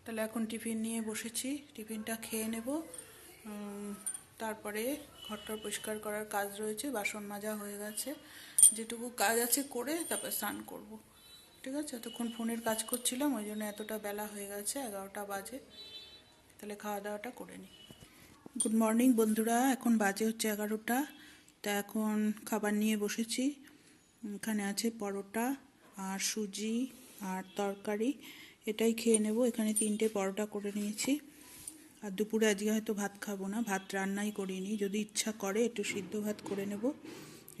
তাহলে এখন টিফিন নিয়ে বসেছি, টিফিনটা খেয়ে নেব। তারপরে ঘরটা পরিষ্কার করার কাজ রয়েছে, বাসন মাজা হয়ে গেছে, যেটুকু কাজ আছে করে তারপর স্নান করব। ঠিক আছে, এতক্ষণ ফোনের কাজ করছিলাম, ওই জন্য এতটা বেলা হয়ে গেছে, 11টা বাজে। তাহলে খাওয়া দাওয়াটা করে নিই। গুড মর্নিং বন্ধুরা, এখন বাজে হচ্ছে 11টা। তা এখন খাবার নিয়ে বসেছি। এখানে আছে পরোটা আর সুজি আর তরকারি, এটাই খেয়ে নেব। এখানে 3টে পরোটা করে নিয়েছি। আর দুপুরে আজকে হয়তো ভাত খাবো না, ভাত রান্নাই করিনি, যদি ইচ্ছা করে একটু সিদ্ধ ভাত করে নেব।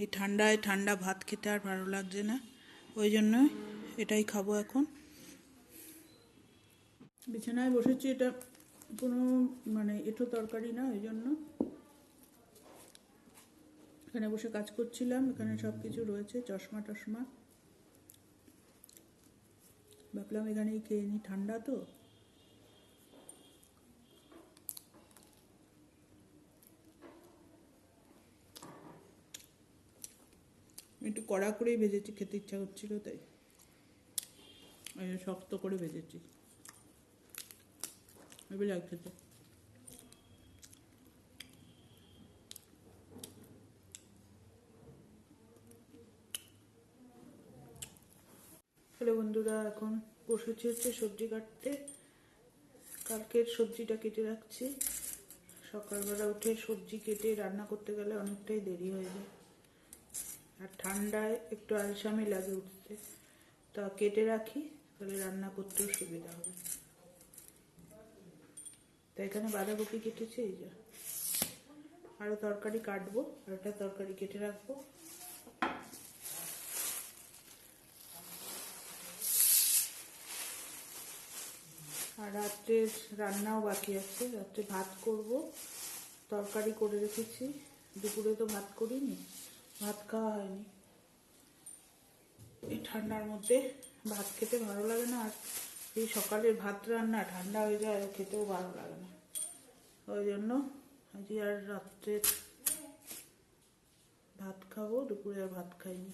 এই ঠান্ডায় ঠান্ডা ভাত খেতে আর ভালো লাগছে না, ওই জন্য এটাই খাবো এখন। বিছানায় বসেছি, এটা কোনো এঁঠো তরকারি না, ওই জন্য এখানে বসে কাজ করছিলাম। এখানে সব কিছু রয়েছে, চশমা টশমা, ভাবলাম এখানেই খেয়ে নিই, ঠান্ডা তো। একটু কড়া করেই ভেজেছি, খেতে ইচ্ছা করছিল তাই শক্ত করে ভেজেছি, এবার লাগছে তো। হ্যালো বন্ধুরা, এখন বসেছি হচ্ছে সবজি কাটতে। কালকের সবজিটা কেটে রাখছি, সকালবেলা উঠে সবজি কেটে রান্না করতে গেলে অনেকটাই দেরি হয়ে যায়, আর ঠান্ডায় একটু আলসামি লাগে উঠতে, তা কেটে রাখি, তাহলে রান্না করতেও সুবিধা হবে। তাই এখানে বাঁধাকপি কেটেছি, এই যে আরও তরকারি কাটবো, আর একটা তরকারি কেটে রাখবো। আর রাত্রের রান্নাও বাকি আছে, রাত্রে ভাত করব, তরকারি করে রেখেছি। দুপুরে তো ভাত করিনি, ভাত খাওয়া হয়নি। এই ঠান্ডার মধ্যে ভাত খেতে ভালো লাগে না, আর এই সকালের ভাত রান্না ঠান্ডা হয়ে যায়, খেতেও ভালো লাগে না। ওই জন্য আজকে আর রাত্রে ভাত খাবো, দুপুরে আর ভাত খাইনি।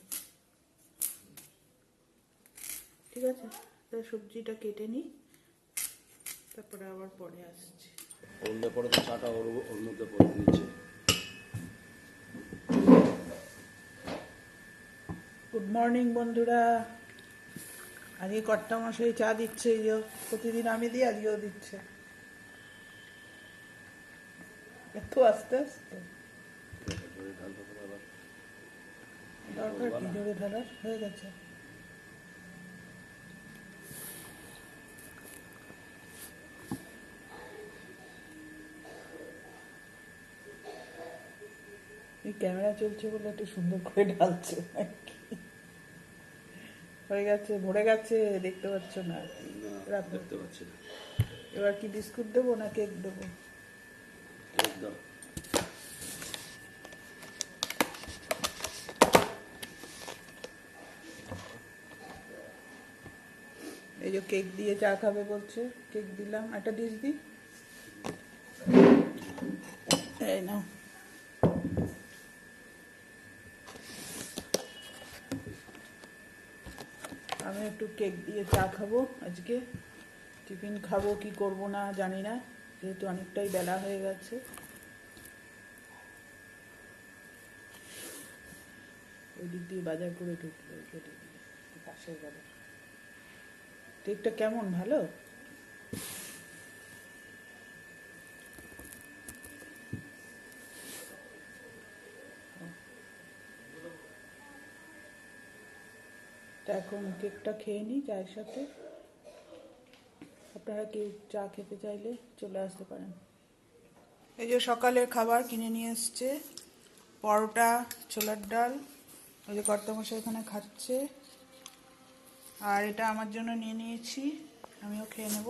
ঠিক আছে, তাই সবজিটা কেটে নিই, তারপরে আবার পরে আসছি। পরে তো চাটা ওর মধ্যে পরে নিচ্ছে। গুড মর্নিং বন্ধুরা, আজকে কর্তা মশাই চা দিচ্ছে, এই যে প্রতিদিন আমি দিই, আজকেও দিচ্ছে। এত আস্তে আস্তে দরকার কি জোরে ঢালার, হয়ে গেছে। এই ক্যামেরা চলছে বলে একটু সুন্দর করে ঢালছে, হয়ে গেছে, ভরে গেছে, দেখতে পাচ্ছ না? দেখতে পাচ্ছি না। এবার কি বিস্কুট দেবো না কেক দেবো? একদম এই যে কেক দিয়ে চা খাবে বলছে, কেক দিলাম, একটা ডিশ দিই, এই নাও। আমি একটু কেক দিয়ে চা খাবো আজকে, টিফিন খাবো কি করব না জানি না, যেহেতু অনেকটাই বেলা হয়ে গেছে। ওই দিক দিয়ে বাজার করে ঢুকলো, কেটে দিয়ে পাশের বাজার। কেকটা কেমন, ভালো? তা এখন কেকটা খেয়ে নিই চায়ের সাথে। আপনারা কেউ চা খেতে চাইলে চলে আসতে পারেন। এই যে সকালের খাবার কিনে নিয়ে এসছে, পরোটা, ছোলার ডাল, ওই যে কর্তামশাই এখানে খাচ্ছে, আর এটা আমার জন্য নিয়ে নিয়েছি, আমিও খেয়ে নেব।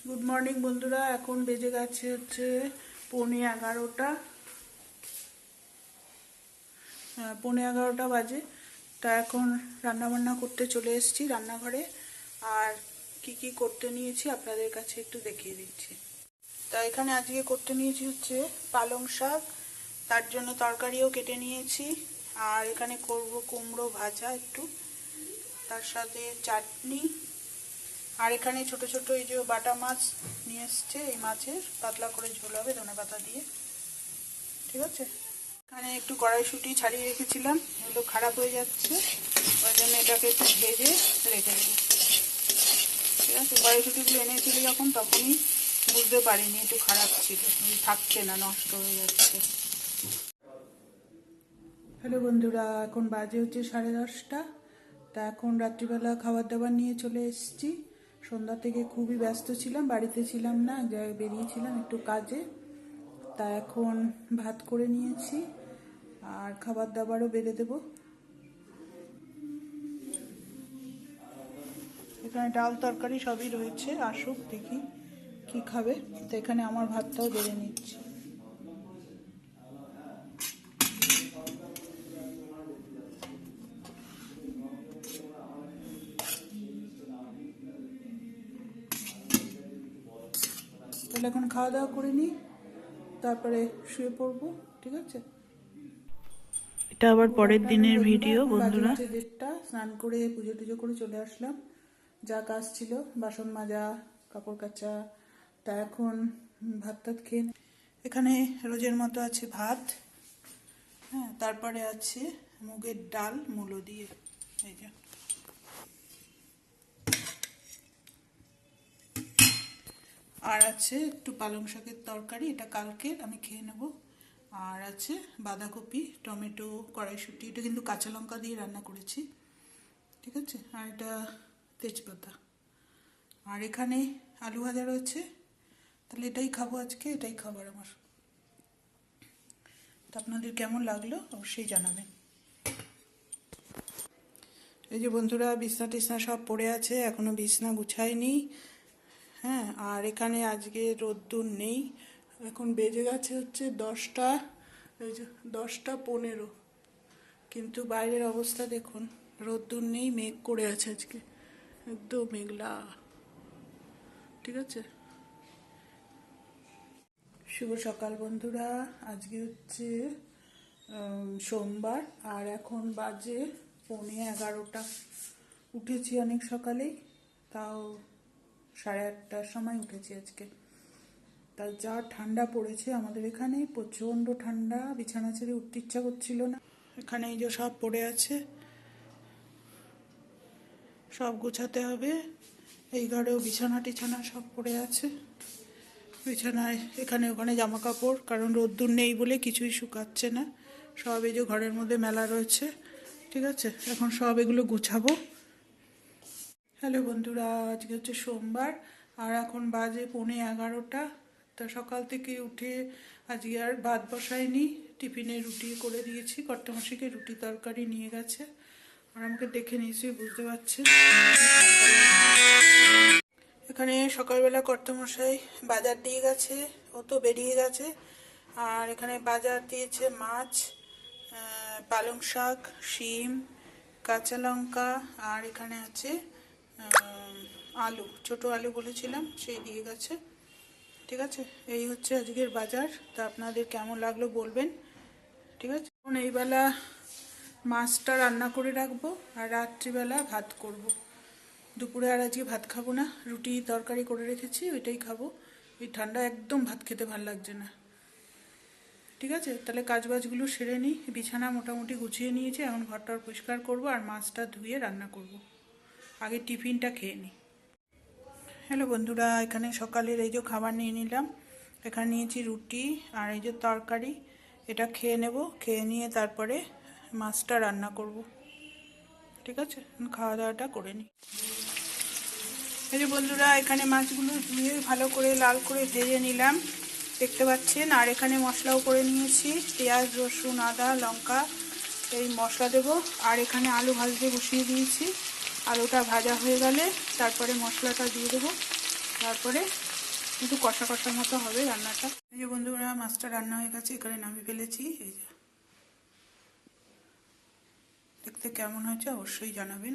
গুড মর্নিং বন্ধুরা, এখন বেজে গেছে হচ্ছে 11:15। 11:15 বাজে। তা এখন রান্নাবান্না করতে চলে এসেছি রান্নাঘরে, আর কি কি করতে নিয়েছি আপনাদের কাছে একটু দেখিয়ে দিচ্ছি। তা এখানে আজকে করতে নিয়েছি হচ্ছে পালং শাক, তার জন্য তরকারিও কেটে নিয়েছি, আর এখানে করব কুমড়ো ভাজা একটু, তার সাথে চাটনি। আর এখানে ছোট ছোট এই যে বাটা মাছ নিয়ে এসছে, এই মাছের পাতলা করে ঝোল হবে ধনেপাতা দিয়ে। ঠিক আছে, এখানে একটু কড়াইশুঁটি ছাড়িয়ে রেখেছিলাম, এগুলো খারাপ হয়ে যাচ্ছে, ওই জন্য এটাকে একটু ভেজে রেখে দেবো। ঠিক আছে, কড়াইশুঁটিগুলো এনেছিল যখন তখনই বুঝতে পারিনি একটু খারাপ ছিল, থাকছে না, নষ্ট হয়ে যাচ্ছে। হ্যালো বন্ধুরা, এখন বাজে হচ্ছে 10:30। তা এখন রাত্রিবেলা খাবার দাবার নিয়ে চলে এসেছি। সন্ধ্যা থেকে খুবই ব্যস্ত ছিলাম, বাড়িতে ছিলাম না, বেরিয়েছিলাম একটু কাজে। তা এখন ভাত করে নিয়েছি আর খাবার দাবারও বেড়ে দেবো। এখানে ডাল তরকারি সবই রয়েছে, আসুক দেখি কি খাবে। তো এখানে আমার ভাতটাও বেড়ে নিচ্ছি। তাহলে এখন খাওয়া দাওয়া করে নিই, তারপরে শুয়ে পড়বো। ঠিক আছে, এটা আবার পরের দিনের ভিডিও বন্ধুরা। 1:30, স্নান করে পুজো টুজো করে চলে আসলাম। যা কাজ ছিল বাসন মাজা, কাপড় কাচা, তা এখন ভাত টাত খেয়ে এখানে রোজের মতো আছে ভাত, হ্যাঁ, তারপরে আছে মুগের ডাল মূলো দিয়ে, এই যে, আর আছে একটু পালং শাকের তরকারি, এটা কালকের, আমি খেয়ে নেব। আর আছে বাঁধাকপি, টমেটো, কড়াইশুঁটি, এটা কিন্তু কাঁচা লঙ্কা দিয়ে রান্না করেছি। ঠিক আছে, আর এটা তেজপাতা, আর এখানে আলু ভাজা রয়েছে। তাহলে এটাই খাবো আজকে, এটাই খাবার আমার। তা আপনাদের কেমন লাগলো অবশ্যই জানাবেন। এই যে বন্ধুরা, বিছনা টিছনা সব পড়ে আছে, এখনো বিছনা গুছাইনি। হ্যাঁ, আর এখানে আজকে রোদ্দুর নেই। এখন বেজে গেছে হচ্ছে 10টা, এই যে 10:15, কিন্তু বাইরের অবস্থা দেখুন, রোদ্দুর নেই, মেঘ করে আছে আজকে, একদম মেঘলা। ঠিক আছে, শুভ সকাল বন্ধুরা। আজকে হচ্ছে সোমবার, আর এখন বাজে 11:15। উঠেছি অনেক সকালেই, তাও 8:30টার সময় উঠেছি আজকে। তা যা ঠান্ডা পড়েছে আমাদের এখানে, প্রচণ্ড ঠান্ডা, বিছানা ছেড়ে উঠতে ইচ্ছা করছিল না। এখানে এই যে সব পড়ে আছে, সব গোছাতে হবে। এই ঘরেও বিছানা টিছানা সব পড়ে আছে, বিছানায় এখানে ওখানে জামা কাপড়, কারণ রোদ্দুর নেই বলে কিছুই শুকাচ্ছে না, সব এই যে ঘরের মধ্যে মেলা রয়েছে। ঠিক আছে, এখন সব এগুলো গুছাবো। হ্যালো বন্ধুরা, আজকে হচ্ছে সোমবার, আর এখন বাজে 11:15। তা সকাল থেকে উঠে আজকে আর ভাত বসাইনি, টিফিনে রুটি করে দিয়েছি, কর্তামশাইকে রুটি তরকারি নিয়ে গেছে, আর আমাকে দেখে নিশ্চয়ই বুঝতে পারছেন। এখানে সকালবেলা কর্তামশাই বাজার দিয়ে গেছে, ও তো বেরিয়ে গেছে। আর এখানে বাজার দিয়েছে মাছ, পালং শাক, শিম, কাঁচা লঙ্কা, আর এখানে আছে আলু, ছোট আলু বলেছিলাম, সেই দিয়ে গেছে। ঠিক আছে, এই হচ্ছে আজকের বাজার। তা আপনাদের কেমন লাগলো বলবেন। ঠিক আছে, এখন এইবেলা মাছটা রান্না করে রাখবো, আর রাত্রিবেলা ভাত করব। দুপুরে আর আজকে ভাত খাবো না, রুটি তরকারি করে রেখেছি, ওইটাই খাবো। এই ঠান্ডা একদম ভাত খেতে ভালো লাগছে না। ঠিক আছে, তাহলে কাজবাজগুলো সেরে নিই। বিছানা মোটামুটি গুছিয়ে নিয়েছি, এখন ঘরটা পরিষ্কার করব আর মাছটা ধুয়ে রান্না করব। আগে টিফিনটা খেয়ে নিই। হ্যালো বন্ধুরা, এখানে সকালের এই যে খাবার নিয়ে নিলাম। এখানে নিয়েছি রুটি আর এই যে তরকারি, এটা খেয়ে নেব, খেয়ে নিয়ে তারপরে মাছটা রান্না করব। ঠিক আছে, খাওয়া দাওয়াটা করে নিই। এই যে বন্ধুরা, এখানে মাছগুলো ধুয়ে ভালো করে লাল করে ভেজে নিলাম, দেখতে পাচ্ছেন। আর এখানে মশলাও করে নিয়েছি, পেঁয়াজ, রসুন, আদা, লঙ্কা, এই মশলা দেবো। আর এখানে আলু ভাজতে বসিয়ে দিয়েছি, আলুটা ভাজা হয়ে গেলে তারপরে মশলাটা দিয়ে দেবো, তারপরে একটু কষা কষার মতো হবে রান্নাটা। এই যে বন্ধুরা, মাছটা রান্না হয়ে গেছে, এখানে নামিয়ে ফেলেছি। এই যে দেখতে কেমন হয়েছে অবশ্যই জানাবেন।